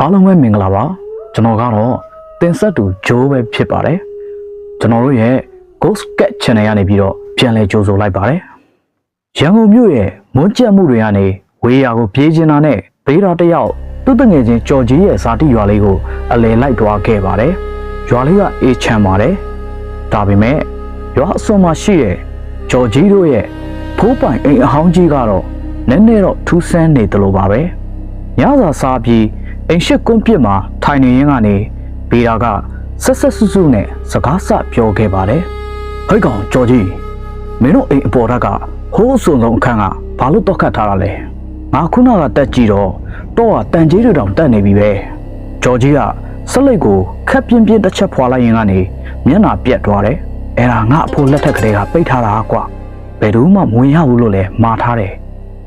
အားလုံးပဲမင်္ဂလာပါကျွန်တော်ကတော့တင်ဆက်သူဂျိုးပဲဖြစ်ပါတယ်ကျွန်တော်တို့ရဲ့ Ghost Cat Channel ကနေပြီးတော့ပြန်လည်ကြိုဆိုလိုက်ပါတယ်ရန်ကုန်မြို့ရဲ့မွန်းကျက်မှုတွေကနေဝေးရာကိုပြေးချင်တာနဲ့ဘေးတော်တယောက်သူ့တငယ်ချင်းကြော်ကြီးရဲ့ဇာတိရွာလေးကိုအလယ်လိုက်သွားခဲ့ပါတယ်ရွာလေးကအေးချမ်းပါတယ်ဒါပေမဲ့ရွာအစွန်မှာရှိတဲ့ကြော်ကြီးတို့ရဲ့ဖိုးပိုင်အိမ်အဟောင်းကြီးကတော့နည်းနည်းတော့ထူးဆန်းနေတယ်လို့ပါပဲညစာစားပြီးအိမ်ရှိကွန်းပြစ်မှာထိုင်နေရင်းကနေဗီရာကဆက်ဆက်ဆူဆူနဲ့စကားဆပြောခဲ့ပါတယ်ဟဲ့ကောင်ကြော်ကြီးမင်းတို့အိမ်အပေါ်ဓာတ်ကဟိုးအစွန်ဆုံးအခန်းကဘာလို့တော့ခတ်ထားတာလဲငါခုနကတက်ကြည့်တော့ကတန်ကြီးတွေတောင်တက်နေပြီပဲကြော်ကြီးကဆက်လက်ကိုခက်ပြင်းပြင်းတစ်ချက်ဖွာလိုက်ရင်ကနေမျက်နှာပြက်သွားတယ်အဲ့ဒါငါအဖိုးလက်ထက်ကလေးကပိတ်ထားတာကွာဘယ်သူမှမဝင်ရဘူးလို့လဲမှားထားတယ်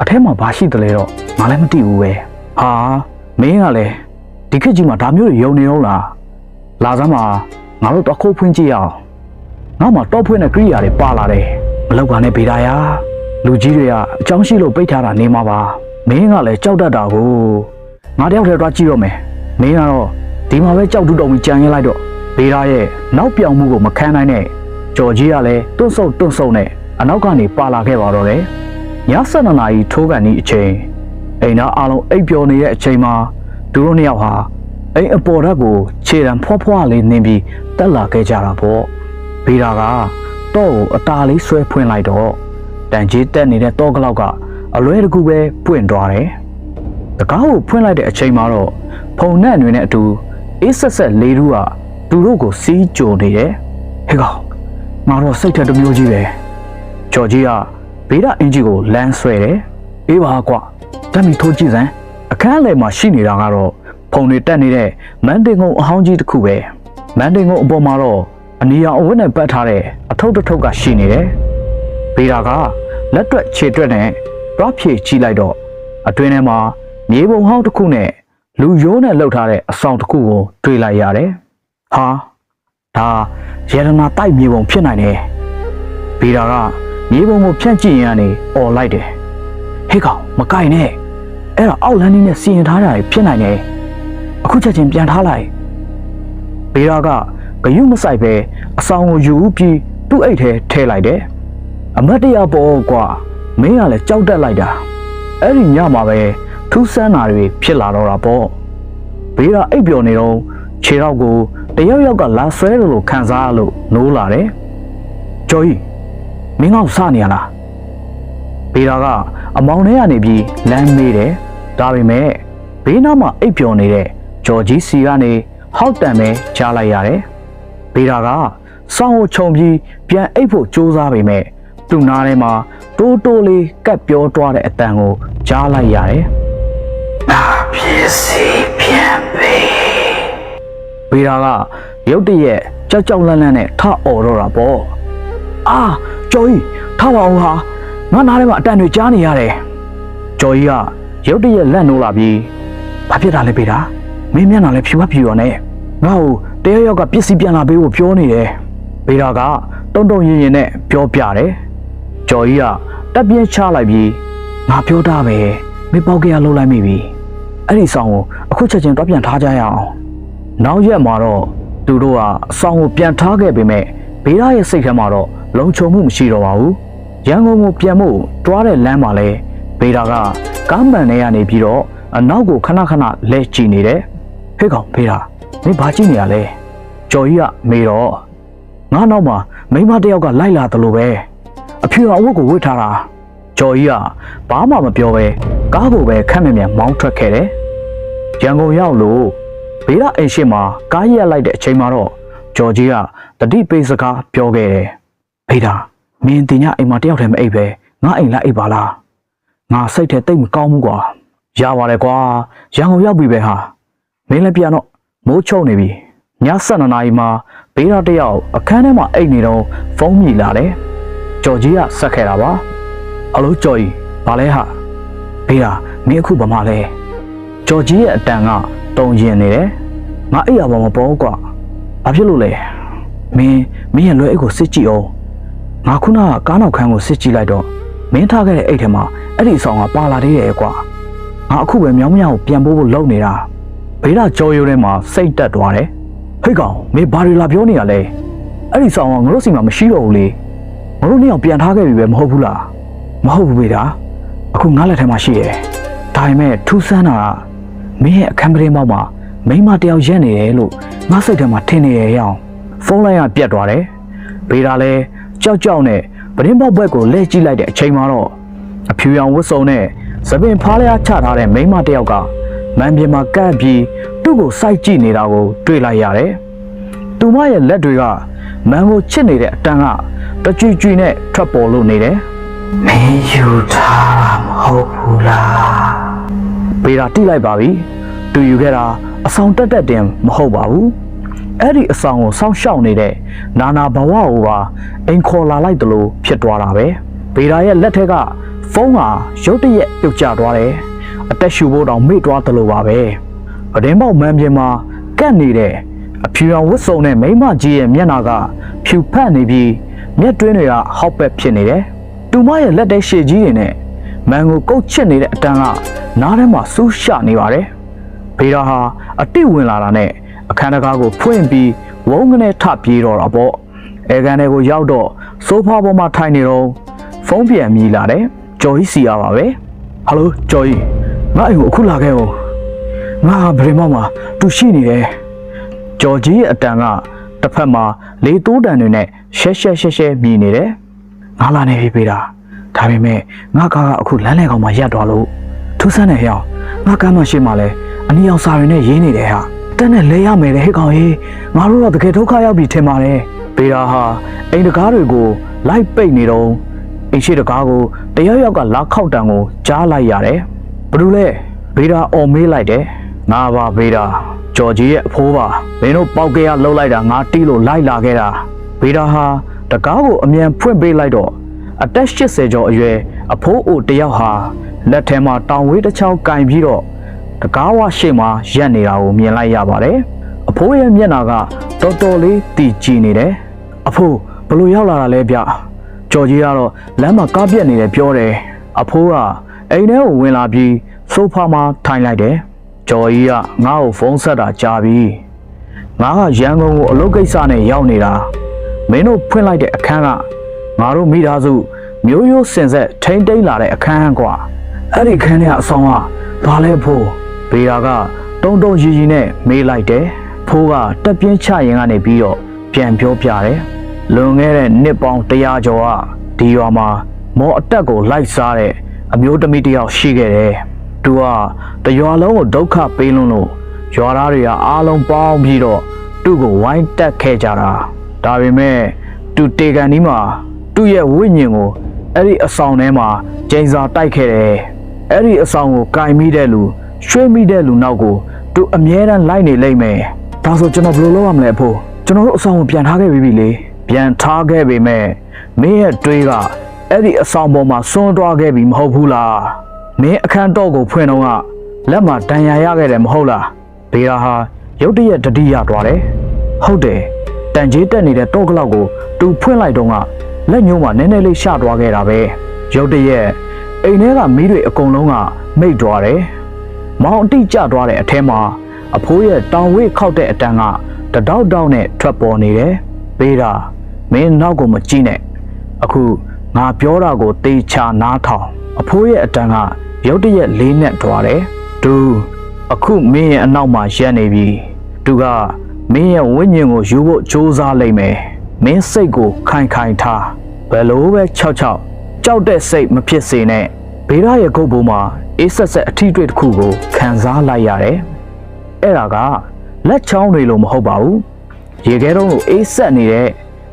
အထက်မှာဘာရှိတယ်လဲတော့ငါလည်းမသိဘူးပဲဟာမင်းကလည်းဒီခေတ်ကြီးမှာဒါမျိုးတွေယုံနေအောင်လားလာစမ်းမှာငါတို့တော့ခုတ်ဖွင့်ကြည့်ရအောင်ငါမှတော့ဖွင့်တဲ့ကိရိယာတွေပါလာတယ်မလောက်ပါနဲ့ဗေဒါယာလူကြီးတွေကအကြောင်းရှိလို့ပိတ်ထားတာနေမှာပါမင်းကလည်းကြောက်တတ်တာကိုငါတယောက်တည်းတွားကြည့်တော့မယ်မင်းကတော့ဒီမှာပဲကြောက်တူတုံပြီးကြံရလိုက်တော့ဗေဒါရဲ့နောက်ပြောင်မှုကိုမခံနိုင်နဲ့ကြော်ကြီးကလည်းတွန့်ဆုတ်နဲ့အနောက်ကနေပါလာခဲ့ပါတော့တယ်ည7 နာရီထိုးကန်ဤအချိန်အိမ်သားအားလုံးအိပ်ပျော်နေတဲ့အချိန်မှာသူတို့နှစ်ယောက်ဟာအိမ်အပေါ်ဓာတ်ကိုခြေတံဖွားလေးနင်းပြီးတက်လာခဲ့ကြတာပေါ့ဗေဒါကတော့ကိုအတားလေးဆွဲဖွင့်လိုက်တော့တန်ကြီးတက်နေတဲ့တောကလောက်ကအလွဲတကူပဲပွင့်သွားတယ်တကားကိုဖွင့်လိုက်တဲ့အချိန်မှာတော့ဖုံနဲ့တွေနဲ့အတူအေးဆက်လေးတူကသူတို့ကိုစီးကြိုနေတယ်ဟဲ့ကောင်ငါတော့စိတ်ထက်တစ်မျိုးကြီးပဲကြော်ကြီးကဗေဒအင်ဂျီကိုလမ်းဆွဲတယ်အေးပါကွာတမ်းမီထိုးကြည့်စမ်းအခန်းထဲမှာရှိနေတာကတော့ဖုံတွေတက်နေတဲ့မန်တင်ကုန်းအဟောင်းကြီးတစ်ခုပဲမန်တင်ကုန်းအပေါ်မှာတော့အနီရောင်အဝတ်နဲ့ပတ်ထားတဲ့အထုပ်တစ်ထုပ်ကရှိနေတယ်ဗေဒကလက်တွက်ခြေတွက်နဲ့တွားဖြည့်ကြည့်လိုက်တော့အတွင်းထဲမှာမြေပုံဟောင်းတစ်ခုနဲ့လူရိုးနဲ့လှုပ်ထားတဲ့အဆောင်တစ်ခုကိုတွေ့လိုက်ရတယ်ဟာဒါရတနာတိုက်မြေပုံဖြစ်နိုင်တယ်ဗေဒကမြေပုံကိုဖြန့်ကြည့်ရင်ကနေអော်လိုက်တယ်ဟေးကောင်မကိုင်နဲ့အဲ့ဒါအောက်လန်းနဲ့စီရင်ထားတာဖြစ်နိုင်တယ်အခုချက်ချင်းပြန်ထားလိုက်ဗေဒကဂယုမဆိုင်ပဲအဆောင်ကိုယူပြီးသူ့အိတ်ထဲထည့်လိုက်တယ်အမတ်တရားပေါ်ကွာမင်းကလည်းကြောက်တက်လိုက်တာအဲ့ဒီညမှာပဲထူးဆန်းတာတွေဖြစ်လာတော့တာပေါ့ဗေဒအိပ်ပျော်နေတော့ခြေတော့ကိုတယောက်ကလာဆွဲလို့ခံစားလို့နိုးလာတယ်ကျော်ကြီးမင်းကစနေရလားဗေဒကအမောင်ထဲကနေပြီးလမ်းမေးတယ်ဒါပေမဲ့ဘေးနားမှာအိပ်ပျော်နေတဲ့ဂျော်ကြီးစီကနေဟောက်တန်ပဲကြားလိုက်ရတယ်ဗေဒကစောင်းကိုခြုံပြီးပြန်အိပ်ဖို့ကြိုးစားပေမဲ့သူ့နားထဲမှာတိုးလေးကပ်ပြောသွားတဲ့အတန်ကိုကြားလိုက်ရတယ်ဖြစ်စီပြန်ပေဗေဒကရုတ်တရက်ကြောက်လန့်နဲ့ထအော်တော့တာပေါ့အာကျော်ကြီးထားပါဦးဟာငါနားထဲမှာအတန်တွေကြားနေရတယ်ကျော်ကြီးကရုတ်တရက်လက်နိုးလာပြီးဘာဖြစ်တာလဲဗေဒမင်းမျက်နှာလည်းဖြူရောနဲ့ငါ့ကိုတယောက်ကပစ္စည်းပြန်လာပေးဖို့ပြောနေတယ်ဗေဒကတုံရင်နဲ့ပြောပြတယ်ကျော်ကြီးကတက်ပြင်းချလိုက်ပြီးငါပြောတာပဲမင်းပေါက်ကရလှုပ်လိုက်မိပြီအဲ့ဒီဆောင်ကိုအခုချက်ချင်းတော့ပြန်ထားကြရအောင်နောက်ရက်မှာတော့သူတို့ကအဆောင်ကိုပြန်ထားခဲ့ပေမဲ့ဗေဒရဲ့စိတ်ထဲမှာတော့လုံခြုံမှုမရှိတော့ပါဘူးရန်ကုန်ကိုပြန်ဖို့တွားတဲ့လမ်းမှာလဲဗေဒကကားမှန်ထဲကနေပြီးတော့အနောက်ကိုခဏလဲကြည့်နေတယ်ဟေ့ကောင်ဗေဒမင်းဘာကြည့်နေရလဲကျော်ကြီးကမေတော့ငါနောက်မှာမိန်းမတယောက်ကလိုက်လာတယ်လို့ပဲအဖြူအဝတ်ကိုဝတ်ထားတာကျော်ကြီးကဘာမှမပြောပဲကားကိုပဲခက်မြန်မောင်းထွက်ခဲ့တယ်ရန်ကုန်ရောက်လို့ဗေဒအိမ်ရှိမှာကားရက်လိုက်တဲ့အချိန်မှာတော့ကျော်ကြီးကတတိပိတ်စကားပြောခဲ့တယ်ဗေဒမင်းတင်ညအိမ်မှာတယောက်တည်းမအိပ်ပဲငါအိမ်လိုက်အိပ်ပါလားငါစိတ်ထဲတိတ်မကောင်းဘူးကွာရပါတယ်ကွာရန်ကုန်ရောက်ပြီပဲဟာမင်းလည်းပြန်တော့မိုးချုံနေပြီည7 နာရီမှာဗေဒတယောက်အခန်းထဲမှာအိပ်နေတော့ဖုန်းမြည်လာတယ်ကျော်ကြီးကဆက်ခဲ့တာပါအလိုကျော်ကြီးဘာလဲဟာဗေဒမင်းအခုဘာမှလဲကျော်ကြီးရဲ့အတန်ကတုံရင်နေတယ်ငါအိပ်ရပါမပေါ်ကွာဘာဖြစ်လို့လဲမင်းရဲ့လွယ်အိတ်ကိုစစ်ကြည့်အောင်ငါခုနကကားနောက်ခန်းကိုစစ်ကြည့်လိုက်တော့မင်းထားခဲ့တဲ့အိတ်ထဲမှာအဲ့ဒီဆောင်ကပါလာသေးတယ်ကွာငါအခုပဲမြောင်းကိုပြန်ပို့ဖို့လုပ်နေတာ ဘေးကကြောရိုးထဲမှာစိတ်တက်သွားတယ်ဟိတ်ကောင်မင်းဘာတွေလာပြောနေရလဲအဲ့ဒီဆောင်ကငါတို့စီမှာမရှိတော့ဘူးလေငါတို့နှစ်ယောက်ပြန်ထားခဲ့ပြီပဲမဟုတ်ဘူးလားမဟုတ်ဘူးဘေးဒါအခုငါလက်ထဲမှာရှိတယ်ဒါပေမဲ့ထူးဆန်းတာကမင်းရဲ့အခန်းကလေးမောက်မှာမိန်းမတယောက်ရက်နေတယ်လို့ငါစိတ်ထဲမှာထင်နေရအောင်ဖုန်းလိုင်းကပြတ်သွားတယ်ဘေးဒါလည်းကြောက်ကြောက်နဲ့ပရင်းပေါက်ဘက်ကိုလှည့်ကြည့်လိုက်တဲ့အချိန်မှာတော့အဖြူရောင်ဝတ်စုံနဲ့သပင်ဖားလျားချထားတဲ့မိန်းမတယောက်ကမန်ပြင်မှာကပ်ပြီးသူ့ကိုစိုက်ကြည့်နေတာကိုတွေ့လိုက်ရတယ်။သူမရဲ့လက်တွေကမန်ကိုချစ်နေတဲ့အတန်းကတကြွကြွနဲ့ထွက်ပေါ်လို့နေတယ်။မင်းယူထားမဟုတ်ဘူးလား။ဘေးတာတိလိုက်ပါပြီ။သူယူခဲ့တာအဆောင်တက်တက်တင်မဟုတ်ပါဘူး။အဲ့ဒီအဆောင်ကိုစောင့်ရှောက်နေတဲ့နာနာဘဝကိုပါအိမ်ခေါ်လာလိုက်တယ်လို့ဖြစ်သွားတာပဲ။ဘေးတာရဲ့လက်ထက်ကဖုန်းဟာရုတ်တရက်ပြုတ်ကျသွားတယ်အသက်ရှူဖို့တောင်မေ့သွားတယ်လို့ပါပဲပဒင်းပေါက်မန်းပြင်းမှာကတ်နေတဲ့အဖြူရောင်ဝတ်စုံနဲ့မိမကြီးရဲ့မျက်နှာကဖြူဖက်နေပြီးမျက်တွင်းတွေကဟောက်ပက်ဖြစ်နေတယ်သူမရဲ့လက်ထဲရှည်ကြီးတွေနဲ့မန်ကိုကုတ်ချစ်နေတဲ့အတန်းကနားထဲမှာဆူးရှနေပါတယ်ဘေးတော်ဟာအတိဝင်လာတာနဲ့အခန်းတကားကိုဖွင့်ပြီးဝုန်းကနေထပြေးတော့တာပေါ့အဲကန်တွေကိုရောက်တော့ဆိုဖာပေါ်မှာထိုင်နေတော့ဖုန်းပြန်မြည်လာတယ်ကျော်ကြီးစီရပါပဲဟယ်လိုကျော်ကြီးငါအိမ်ကိုအခုလာခဲ့ဦးငါဘယ်မှာတူရှိနေတယ်ကျော်ကြီးရဲ့အတန်ကတစ်ဖက်မှာလေတိုးတန်တွေနဲ့ရှဲမြည်နေတယ်ငါလာနေပြီပေးတာဒါပေမဲ့ငါကအခုလမ်းလေကောင်မှာရပ်သွားလို့ထူးဆန်းနေဟောင်းငါကမ်းမရှိမှလဲအနီအောင်စာတွေနဲ့ရင်းနေတယ်ဟာတက်နဲ့လဲရမယ်လေဟဲ့ကောင်ကြီးငါတို့တော့တကယ်ဒုက္ခရောက်ပြီထင်ပါတယ်ပေးတာဟာအိမ်တကားတွေကိုလိုက်ပိတ်နေတော့အိမ်ရှိတကားကိုတယောက်ကလာခောက်တံကိုကြားလိုက်ရတယ်ဘလို့လဲဘေးတာအော်မေးလိုက်တယ်ငါပါဘေးတာကျော်ကြီးရဲ့အဖိုးပါမင်းတို့ပေါက်ကရလှုပ်လိုက်တာငါတီးလို့လိုက်လာခဲ့တာဘေးတာဟာတကားကိုအမြန်ဖွင့်ပေးလိုက်တော့အသက်80ကျော်အရွယ်အဖိုးအိုတယောက်ဟာလက်ထဲမှာတောင်ဝေးတစ်ချောင်းကင်ပြီးတော့တကားဝရှေ့မှာရက်နေတာကိုမြင်လိုက်ရပါတယ်အဖိုးရဲ့မျက်နှာကတော်တော်လေးတီကြည်နေတယ်အဖိုးဘလို့ရောက်လာတာလဲဗျကျော်ကြီးကတော့လမ်းမှာကားပြက်နေတယ်ပြောတယ်အဖိုးကအိမ်ထဲကိုဝင်လာပြီးဆိုဖာမှာထိုင်လိုက်တယ်ကျော်ကြီးကငါ့ကိုဖုန်းဆက်တာကြားပြီးငါကရန်ကုန်ကိုအလုပ်ကိစ္စနဲ့ရောက်နေတာမင်းတို့ဖွင့်လိုက်တဲ့အခန်းကငါတို့မိသားစုမျိုးရိုးစင်ဆက်ထိမ့်သိမ်းလာတဲ့အခန်းကွာအဲ့ဒီခန်းထဲကအဆောင်ကဘာလဲဖို့ဘေးရာကတုံရီနဲ့မေးလိုက်တယ်ဖိုးကတက်ပြင်းချရင်ကနေပြီးတော့ပြန်ပြောပြတယ်လွန်ခဲ့တဲ့နှစ်ပေါင်း100ကျော်ကဒီရွာမှာမော်အတက်ကိုလိုက်စားတဲ့အမျိုးသမီးတယောက်ရှိခဲ့တယ်။သူကတရွာလုံးကိုဒုက္ခပေးလွန်းလို့ရွာသားတွေကအားလုံးပေါင်းပြီးတော့သူ့ကိုဝိုင်းတက်ခဲ့ကြတာ။ဒါပေမဲ့သူတေကန်ဒီမှာသူ့ရဲ့ဝိညာဉ်ကိုအဲ့ဒီအဆောင်ထဲမှာကျိန်စာတိုက်ခဲ့တယ်။အဲ့ဒီအဆောင်ကိုကင်မိတဲ့လူရွှေ့မိတဲ့လူနောက်ကိုသူအမြဲတမ်းလိုက်နေလိမ့်မယ်။ဒါဆိုကျွန်တော်ဘယ်လိုလုပ်ရမလဲအဖိုးကျွန်တော်တို့အဆောင်ကိုပြန်ထားခဲ့ပြီလေ။ပြန်ထားခဲ့ပေမဲ့မင်းရဲ့တွေးကအဲ့ဒီအဆောင်ပေါ်မှာစွန့်သွားခဲ့ပြီမဟုတ်ဘူးလားမင်းအခန်းတော့ကိုဖွင့်တော့ကလက်မှာဒဏ်ရာရခဲ့တယ်မဟုတ်လားဘေးရာဟာရုတ်တရက်တတိယသွားတယ်ဟုတ်တယ်တန်ကြီးတက်နေတဲ့တော့ကလောက်ကိုသူဖွင့်လိုက်တော့ကလက်ညှိုးမှာနည်းနည်းလေးရှသွားခဲ့တာပဲရုတ်တရက်အိမ်ထဲကမီးတွေအကုန်လုံးကမိတ်သွားတယ်မောင်အတိကျသွားတဲ့အထဲမှာအဖိုးရဲ့တောင်ဝေးခောက်တဲ့အတန်းကတတောက်တောက်နဲ့ထွက်ပေါ်နေတယ်ဘေးရာမင်းနောက်ကိုမကြည့်နဲ့အခုငါပြောတာကိုသေချာနားထောင်အဖိုးရဲ့အတန်းကရုတ်တရက်လေးနဲ့တွားတယ်သူအခုမင်းရဲ့အနောက်မှာရက်နေပြီသူကမင်းရဲ့ဝိညာဉ်ကိုယူဖို့ကြိုးစားလိမ့်မယ်မင်းစိတ်ကိုခိုင်ထားဘယ်လိုပဲကြောက်တဲ့စိတ်မဖြစ်စေနဲ့ဘေးရရဲ့ကုတ်ပေါ်မှာအေးဆက်အထီးတွေ့တစ်ခုကိုခံစားလိုက်ရတယ်အဲ့ဒါကလက်ချောင်းတွေလို့မဟုတ်ပါဘူးရေခဲတုံးကိုအေးဆက်နေတဲ့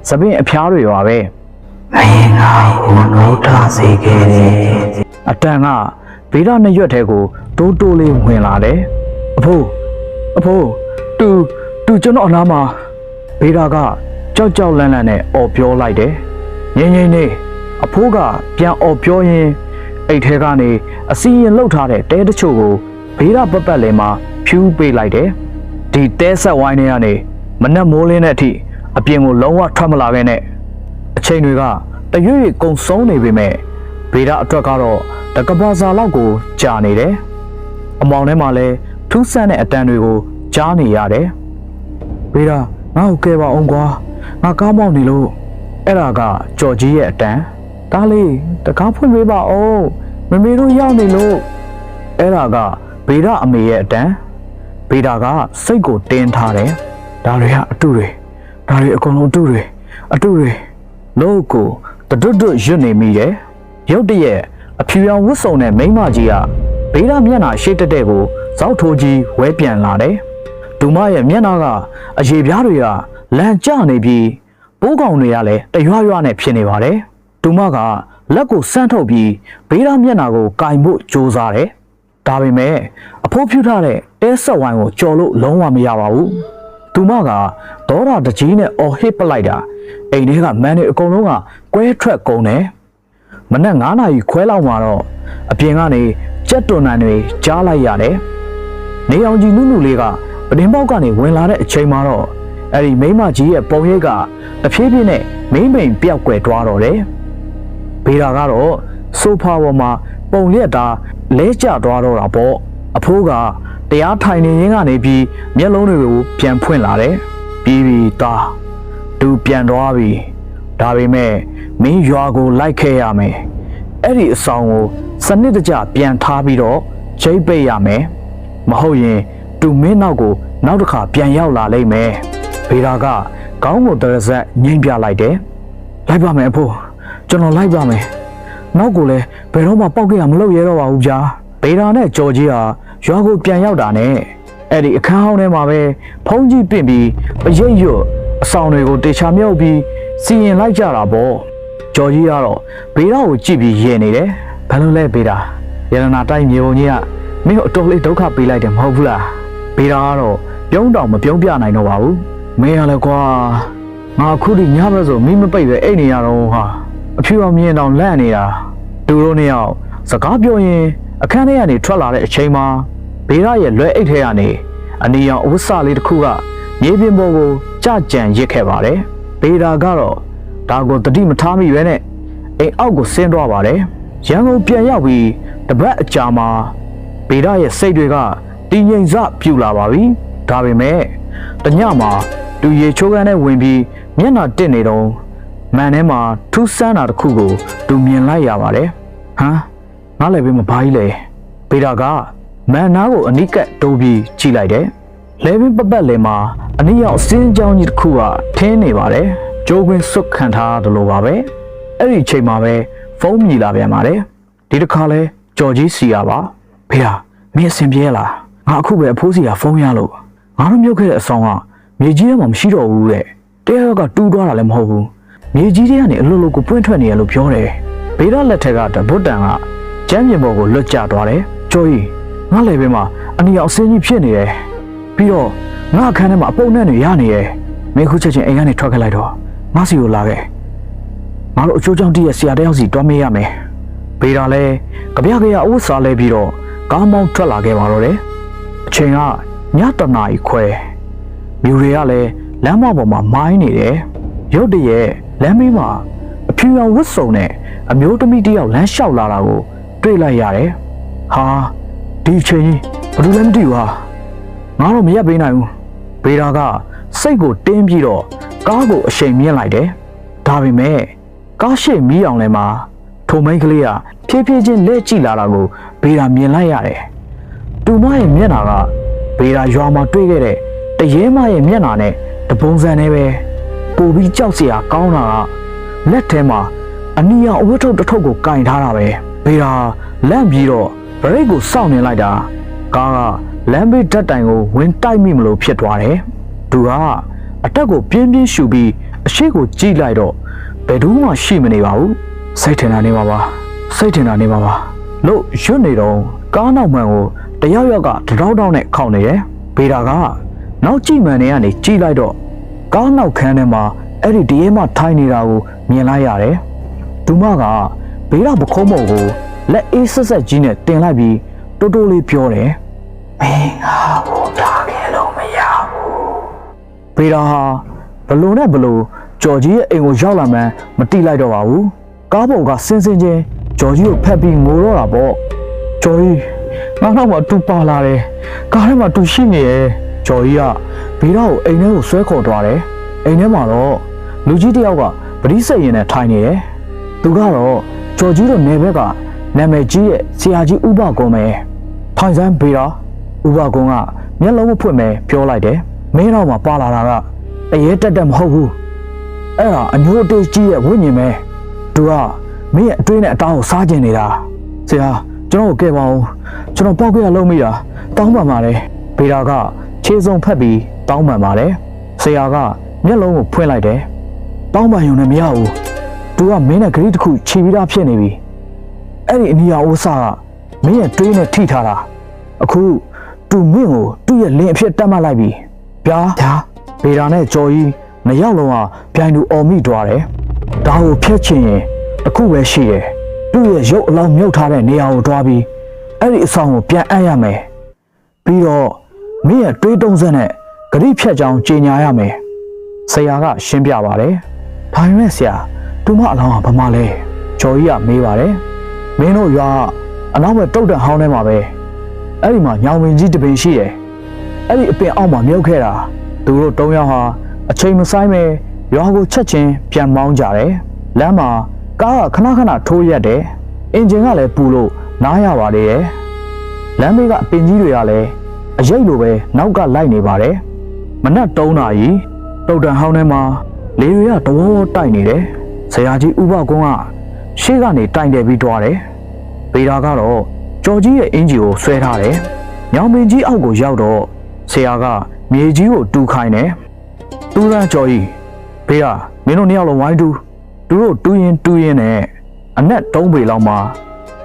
သပင်အဖျားတွေပါပဲမင်းငါ့ကိုနှိုးထားစေခဲ့တယ်အတန်ကဘေးရနှစ်ရွက်ထဲကိုတိုးလေးဝင်လာတယ်အဖိုးသူကျွန်တော်အနားမှာဘေးရကကြောက်လန့်နဲ့အော်ပြောလိုက်တယ်ငိမ့်နေအဖိုးကပြန်အော်ပြောရင်အိတ်ထဲကနေအစီရင်လှုပ်ထားတဲ့တဲတချို့ကိုဘေးရပတ်လဲမှာဖြူးပေးလိုက်တယ်ဒီတဲဆက်ဝိုင်းထဲကနေမနက်မိုးလင်းတဲ့အထိအပြင်ကိုလုံးဝထွက်မလာခဲ့နဲ့အချိန်တွေကတရွေ့ကုံဆုံးနေပေမဲ့ဗေဒအတွက်ကတော့တကဘာစာလောက်ကိုကြာနေတယ်အမောင်ထဲမှာလဲ ထူးဆန်းတဲ့အတန်တွေကိုကြားနေရတယ်ဘေးတာငါ့ကိုကဲပါအောင်ကွာငါကားမောင်းနေလို့အဲ့ဒါကကြော်ကြီးရဲ့အတန်ဒါလေးတကားဖွင့်ပေးပါဦးမမေတို့ရောက်နေလို့အဲ့ဒါကဘေးတာအမေရဲ့အတန်ဘေးတာကစိတ်ကိုတင်းထားတယ်ဒါတွေကအတုတွေဒါတွေအကုန်လုံးအတုတွေလို့ကိုတတွတ်ရွတ်နေမိတယ်ရုတ်တရက်အဖြူရောင်ဝတ်စုံတဲ့မိန်းမကြီးကဘေးတာမျက်နှာရှေ့တက်တဲ့ကိုဇောက်ထိုးကြီးဝဲပြန်လာတယ်ဒူမရဲ့မျက်နှာကအရေပြားတွေကလန်ကျနေပြီးပိုးကောင်တွေကလည်းတရွရွနဲ့ဖြစ်နေပါတယ်ဒူမကလက်ကိုစမ်းထုတ်ပြီးဘေးတာမျက်နှာကိုကင်ဖို့ကြိုးစားတယ်ဒါပေမဲ့အဖိုးဖြူထားတဲ့တဲဆက်ဝိုင်းကိုကြော်လို့လုံးဝမရပါဘူးဒူမကဒေါ်တာတကြီးနဲ့အော်ဟစ်ပလိုက်တာအိမ်ထဲကမန်တွေအကုန်လုံးကကွဲထွက်ကုန်တယ်မနက်9 နာရီခွဲလောက်မှာတော့အပြင်ကနေကြက်တွန်နံတွေကြားလိုက်ရတယ်နေအောင်ကြီးနုနုလေးကပဒင်းပေါက်ကနေဝင်လာတဲ့အချိန်မှာတော့အဲ့ဒီမိန်းမကြီးရဲ့ပုံရိပ်ကတဖြည်းဖြည်းနဲ့မိမ့်မိန်ပြောက်ကွယ်သွားတော့တယ်ဘေးတာကတော့ဆိုဖာပေါ်မှာပုံရက်တာလဲကျသွားတော့တာပေါ့အဖိုးကတရားထိုင်နေရင်းကနေပြီးမျက်လုံးတွေကိုပြန်ဖွင့်လာတယ်ပြီးသားသူပြန်သွားပြီဒါပေမဲ့မင်းရွာကိုလိုက်ခဲ့ရမယ်အဲ့ဒီအဆောင်ကိုစနစ်တကျပြန်ထားပြီးတော့ချိတ်ပိတ်ရမယ်မဟုတ်ရင်သူမင်းနောက်ကိုနောက်တစ်ခါပြန်ရောက်လာလိမ့်မယ်ဘေးတာကခေါင်းကိုတရဇက်ငိမ့်ပြလိုက်တယ်လိုက်ပါမယ်အဖိုးကျွန်တော်လိုက်ပါမယ်နောက်ကိုလည်းဘယ်တော့မှပောက်ကြရမလုပ်ရတော့ပါဘူးဗျာဘေးတာနဲ့ကြော်ကြီးဟာရွာကိုပြန်ရောက်တာနဲ့အဲ့ဒီအခန်းဟောင်းထဲမှာပဲဖုံးကြီးပင့်ပြီးပရိတ်ရွတ်အဆောင်တွေကိုတေချာမြုပ်ပြီးစီရင်လိုက်ကြတာပေါ့ကြော်ကြီးကတော့ဘေးတာကိုကြည့်ပြီးရဲနေတယ်ဘာလို့လဲဘေးတာရတနာတိုက်မြေပုံကြီးကမင်းကိုအတော်လေးဒုက္ခပေးလိုက်တယ်မဟုတ်ဘူးလားဘေးတာကတော့ပြုံးတောင်မပြုံးပြနိုင်တော့ပါဘူးမင်းရလဲကွာငါအခုဒီညဘက်ဆိုမင်းမပိတ်ပဲအိတ်နေရတော့ဟာအဖြူအောင်မြင်တော့လန့်နေတာသူတို့နှစ်ယောက်စကားပြောရင်အခန်းထဲကနေထွက်လာတဲ့အချိန်မှာဘေးရရဲ့လွယ်အိတ်ထဲကနေအနီရောင်အဝတ်စလေးတစ်ခုကမြေပြင်ပေါ်ကိုကြကြံရစ်ခဲ့ပါတယ်ဘေးတာကတော့ဒါကိုတတိမထားမိပဲနဲ့အိမ်အောက်ကိုဆင်းသွားပါတယ်ရန်ကုန်ပြန်ရောက်ပြီးတပတ်အကြာမှာဘေးရရဲ့စိတ်တွေကတည်ငြိမ်စပြူလာပါပြီဒါပေမဲ့တညမှာသူရေချိုးကန်းနဲ့ဝင်ပြီးမျက်နှာတစ်နေတော့မန်ထဲမှာထူးဆန်းတာတစ်ခုကိုသူမြင်လိုက်ရပါတယ်ဟမ်ငါလည်းပဲမဘာကြီးလေဘေးတာကမန်နာကိုအနိကတ်တိုးပြီးကြည့်လိုက်တယ်လဲပင်ပပတ်လေမှာအနည်းရောက်စင်းကြောင်းကြီးတစ်ခုကထင်းနေပါတယ်ကြိုးကွင်းစွတ်ခံထားတယ်လို့ပါပဲအဲ့ဒီအချိန်မှာပဲဖုန်းမြည်လာပြန်ပါတယ်ဒီတစ်ခါလဲကြော်ကြီးစီရပါဖေဟာမင်းအဆင်ပြေလားငါအခုပဲအဖိုးစီကဖုန်းရလို့ငါတို့မြုပ်ခဲ့တဲ့အဆောင်ကမြေကြီးထဲမှာမရှိတော့ဘူးတဲ့တရားကတူးသွားတာလည်းမဟုတ်ဘူးမြေကြီးထဲကနေအလွတ်လွတ်ကိုပွင့်ထွက်နေရလို့ပြောတယ်ဘေးရလက်ထက်ကတဗုဒ္ဓံကကျမ်းပြင်ပေါ်ကိုလွတ်ကျသွားတယ်ကြော်ကြီးငါလည်းပဲမှာအနီအောင်အစင်းကြီးဖြစ်နေတယ်ပြီးတော့ငါအခန်းထဲမှာအပုံနဲ့တွေရနေတယ်မင်းခုချက်ချင်းအိမ်ကနေထွက်ခဲ့လိုက်တော့ငါစီကိုလာခဲ့ငါတို့အချိုးချောင်းတီးရဲ့ဆရာတယောက်စီတွားမေးရမယ်ဘေးတာလဲကြပြကြရအဝတ်စားလဲပြီးတော့ကားမောင်းထွက်လာခဲ့ပါတော့တယ်အချိန်ကည1 နာရီခွဲမြူတွေကလည်းလမ်းမပေါ်မှာမိုင်းနေတယ်ရုတ်တရက်လမ်းမေးမှာအဖြူရောင်ဝတ်စုံနဲ့အမျိုးသမီးတယောက်လမ်းလျှောက်လာတာကိုတွေ့လိုက်ရတယ်ဟာဒီအချိန်ဘယ်လိုလဲမသိဘူးဟာငါတော့မရက်ပေးနိုင်ဘူးဘေးတာကစိတ်ကိုတင်းပြီးတော့ကားကိုအရှိန်မြင့်လိုက်တယ်ဒါပေမဲ့ကားရှိမီးအောင်လဲမှာထုံမိန်ကလေးကဖြည်းဖြည်းချင်းလက်ကြည့်လာတာကိုဘေးတာမြင်လိုက်ရတယ်တူမရဲ့မျက်နှာကဘေးတာရွာမှာတွေ့ခဲ့တဲ့တရေမရဲ့မျက်နှာနဲ့တပုံစံနဲ့ပဲပိုပြီးကြောက်စရာကောင်းတာကလက်ထဲမှာအနီရောင်အဝတ်ထုတ်တစ်ထုပ်ကိုကင်ထားတာပဲဘေးတာလန့်ပြီးတော့ဘရိတ်ကိုစောင့်နေလိုက်တာကားကလမ်းဘေးဓာတ်တိုင်ကိုဝင်တိုက်မိမလို့ဖြစ်သွားတယ်သူကအတက်ကိုပြင်းပြင်းရှူပြီးအရှိကိုကြည့်လိုက်တော့ဘယ်သူမှရှိမနေပါဘူးစိတ်ထင်တာနေပါပါလို့ရွတ်နေတော့ကားနောက်မှန်ကိုတယောက်ယောက်ကတတောက်နဲ့ခေါက်နေတယ်ဘေးတာကနောက်ကြည့်မှန်နေကနေကြည့်လိုက်တော့ကားနောက်ခန်းထဲမှာအဲ့ဒီတရေမှထိုင်နေတာကိုမြင်လိုက်ရတယ်သူမကဘေးတာပခုံးပေါ်ကိုလက်အေးဆက်ဆက်ကြီးနဲ့တင်လိုက်ပြီးတိုးတိုးလေးပြောတယ်မင်းငါ့ကိုတားခဲ့လို့မရဘူးဘေးတာဟာဘလို့နဲ့ဘလို့ကြော်ကြီးရဲ့အိမ်ကိုရောက်လာမှန်းမတိလိုက်တော့ပါဘူးကားပေါ်ကစင်းချင်းကြော်ကြီးကိုဖက်ပြီးငိုတော့တာပေါ့ကြော်ကြီး ငါနောက်မှာတူပါလာတယ်ကားထဲမှာတူရှိနေရဲ့ကျော်ကြီးကဘေးတော့အိမ်ထဲကိုဆွဲခေါ်သွားတယ်အိမ်ထဲမှာတော့လူကြီးတစ်ယောက်ကပရိစိတ်ရင်နဲ့ထိုင်နေတယ်သူကတော့ကျော်ကြီးတို့နေဘက်ကနာမည်ကြီးရဲ့ဆရာကြီးဥပကုံပဲထိုင်စမ်းဘေးတော့ဥပကုံကမျက်လုံးမဖွင့်ပဲပြောလိုက်တယ်မင်းတော့မှပါလာတာကတရေတက်မဟုတ်ဘူးအဲ့ဒါအညို့အတေးကြီးရဲ့ဝိညာဉ်ပဲသူကမင်းရဲ့အတွေးနဲ့အသားကိုစားကျင်နေတာဆရာကျွန်တော်ကိုကဲပါဦးကျွန်တော်ပောက်ကြရလုံးမိတာတောင်းပန်ပါတယ်ဘေးတာကခြေစုံဖက်ပြီးတောင်းပန်ပါတယ်ဆရာကမျက်လုံးကိုဖွင့်လိုက်တယ်တောင်းပန်ရုံနဲ့မရဘူးသူကမင်းနဲ့ဂရိတစ်ခုခြေပြီးသားဖြစ်နေပြီအဲ့ဒီအနီယာအိုးစာကမင်းရဲ့တွေးနဲ့ထိထားတာအခုသူမင်းကိုသူ့ရဲ့လင်အဖြစ်တတ်မှတ်လိုက်ပြီဗျာဘေးတာနဲ့ကြော်ကြီးမရောက်လုံးကပြိုင်သူအော်မိသွားတယ်ဒါကိုဖျက်ချင်ရင်အခုပဲရှိတယ်သူ့ရဲ့ရုပ်အလောင်းမြုပ်ထားတဲ့နေရာကိုတွားပြီးအဲ့ဒီအဆောင်ကိုပြန်အပ်ရမယ်ပြီးတော့မင်းရဲ့တွေးတုံးစက်နဲ့ဂရိဖြတ်ကြောင်းကြေညာရမယ်ဆရာကရှင်းပြပါတယ်ဒါပေမဲ့ဆရာသူမအလောင်းကဘာမှလဲကျော်ကြီးကမေးပါတယ်မင်းတို့ရွာအနောက်ဘက်တုတ်တန်ဟောင်းထဲမှာပဲအဲ့ဒီမှာညောင်ပင်ကြီးတပင်ရှိတယ်အဲ့ဒီအပင်အောက်မှာမြုပ်ခဲ့တာသူတို့၃ယောက်ဟာအချိန်မဆိုင်ပဲရွာကိုချက်ချင်းပြန်မောင်းကြတယ်လမ်းမှာကားကခဏထိုးရက်တယ်အင်ဂျင်ကလည်းပူလို့နားရပါသေးတယ်လမ်းဘေးကအပင်ကြီးတွေကလည်းအရိပ်လိုပဲနောက်ကလိုက်နေပါတယ်မနက်3 နာရီတုတ်တန်ဟောင်းထဲမှာလေတွေကတဝေါတိုက်နေတယ်ဆရာကြီးဥပကုန်းကရှေ့ကနေတိုင်တယ်ပြီးသွားတယ်ဘေးတာကတော့ကျော်ကြီးရဲ့အင်ဂျီကိုဆွဲထားတယ်ညောင်ပင်ကြီးအောက်ကိုရောက်တော့ဆရာကမြေကြီးကိုတူးခိုင်းတယ်တူးရန်ကျော်ကြီးဘေးကမင်းတို့နှစ်ယောက်လုံးဝိုင်းတူးသူတို့တူးရင်နဲ့အနက်3 ပေလောက်မှာ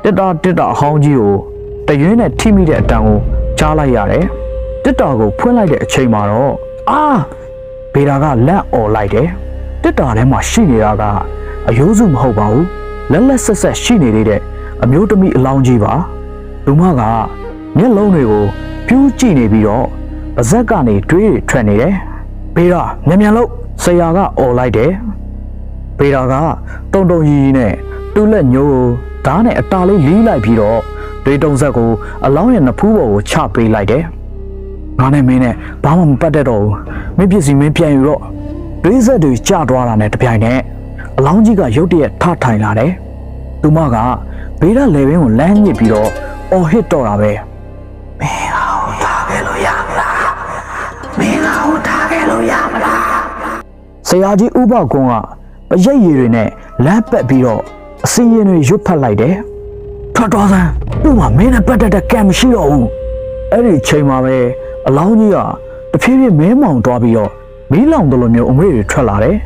တစ်တာအဟောင်းကြီးကိုတရွင်းနဲ့ထိမိတဲ့အတန်ကိုကြားလိုက်ရတယ်တစ်တာကိုဖွင့်လိုက်တဲ့အချိန်မှာတော့ဘေးတာကလက်អော်လိုက်တယ်တစ်တာထဲမှာရှိနေတာကအယိုးစုမဟုတ်ပါဘူးလက်ဆက်ရှိနေသေးတဲ့အမျိုးသမီးအလောင်းကြီးပါလူမကမျက်လုံးတွေကိုပြူးကြည့်နေပြီးတော့ပါဇက်ကနေတွေးထွက်နေတယ်ဘေးတာမြန်လို့ဆရာကអော်လိုက်တယ်ဘေးတာကတုံရီနဲ့တူးလက်ညိုးကိုဓာတ်နဲ့အတာလေးလီးလိုက်ပြီးတော့တွေးတုံးဆက်ကိုအလောင်းရဲ့နဖူးပေါ်ကိုချပေးလိုက်တယ်ငါနဲ့မင်းနဲ့ဘာမှမပတ်တတ်တော့ဘူးမင်းပစ္စည်းမင်းပြန်ယူတော့တွေးဆက်တွေကျသွားတာနဲ့တပြိုင်နက်အလောင်းကြီးကရုတ်တရက်ထထိုင်လာတယ်သူမကဘေးတာလေဘင်းကိုလမ်းညစ်ပြီးတော့အော်ဟစ်တော့တာပဲမင်းဟာဟိုထားခဲ့လို့ရမလားမင်းဟာဟိုထားခဲ့လို့ရမလားဆရာကြီးဥပကုန်းကပရိတ်ရည်တွေနဲ့လမ်းပက်ပြီးတော့အစင်းရင်တွေရွတ်ဖတ်လိုက်တယ်ထွက်သွားစမ်းသူ့မှာမင်းနဲ့ပတ်သက်တဲ့ကံမရှိတော့ဘူးအဲ့ဒီချိန်မှာပဲအလောင်းကြီးကတဖြည်းဖြည်းမဲမောင်သွားပြီးတော့မီးလောင်တယ်လို့မျိုးအမွေတွေထွက်လာတယ်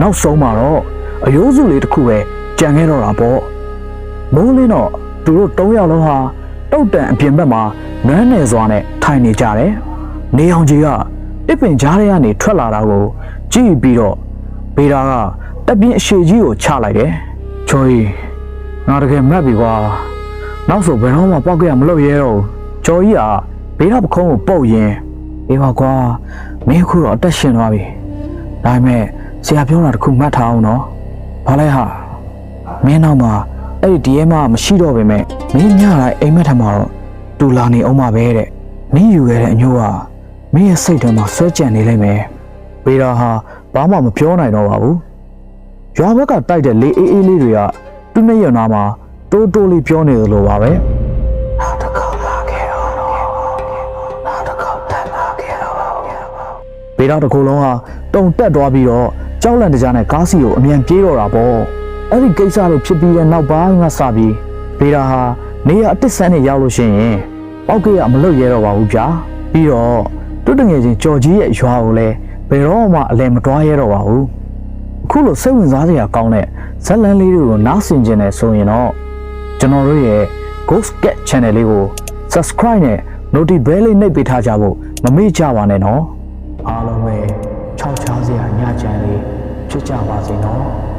နောက်ဆုံးမှာတော့အယိုးစုလေးတစ်ခုပဲကြံခဲ့တော့တာပေါ့မိုးလင်းတော့သူတို့3 ယောက်လုံးဟာတုတ်တန်အပြင်ဘက်မှာနွမ်းနယ်စွာနဲ့ထိုင်နေကြတယ်နေအောင်ကြီးကတစ်ပင်ကြားထဲကနေထွက်လာတာကိုကြည့်ပြီးတော့ဘေးတာကတပြင်းအရှိကြီးကိုချလိုက်တယ်ချောကြီးငါတကယ်မက်ပြီကွာနောက်ဆိုဘယ်တော့မှပောက်ကြရမလို့ရဲတော့ချောကြီးကဘေးတာပခုံးကိုပုတ်ရင်အေးပါကွာမင်းခုတော့အသက်ရှင်သွားပြီဒါပေမဲ့ဆရာပြောတာတခုမှတ်ထားအောင်နော်ဘာလဲဟာမင်းနောက်မှာအဲ့ဒီရဲမမရှိတော့ပေမဲ့မင်းညတိုင်းအိမ်မက်ထမှာတော့တူလာနေအောင်ပါပဲတဲ့မင်းယူခဲ့တဲ့အညိုးကမင်းရဲ့စိတ်ထဲမှာဆွဲကြံနေလိမ့်မယ်ဘေးတာဟာဘာမှမပြောနိုင်တော့ပါဘူးရွာဘက်ကတိုက်တဲ့လေအေးလေးတွေကသူ့မျက်ရည်နာမှာတိုးလေးပြောနေသလိုပါပဲနောက်တစ်ခေါက်လာခဲ့တော့နောက်တစ်ခေါက်တက်လာခဲ့တော့ဘေးတာတစ်ခုလုံးဟာတုံတက်သွားပြီးတော့ကြောက်လန့်တကြားနဲ့ကားစီကိုအမြန်ပြေးတော့တာပေါ့အဲ့ဒီကိစ္စတွေဖြစ်ပြီးတဲ့နောက်ပိုင်းကစပြီးဘေးတာဟာနေရအတစ်ဆန်းနဲ့ရောက်လို့ရှိရင်ပောက်ကြရမလုပ်ရတော့ပါဘူးဗျာပြီးတော့တွတ်တငယ်ချင်းကြော်ကြီးရဲ့ရွာကိုလည်းဘယ်တော့မှအလဲမတွားရတော့ပါဘူးအခုလိုစိတ်ဝင်စားစရာကောင်းတဲ့ဇက်လန်းလေးတွေကိုနားဆင်ကြတယ်ဆိုရင်တော့ကျွန်တော်တို့ရဲ့ Ghost Cat Channel လေးကို Subscribe နဲ့ Notification Bell လေးနှိပ်ပေးထားကြဖို့မမေ့ကြပါနဲ့နော်အားလုံးပဲ6 စရာညချမ်းလေးဖြစ်ကြပါစေနော်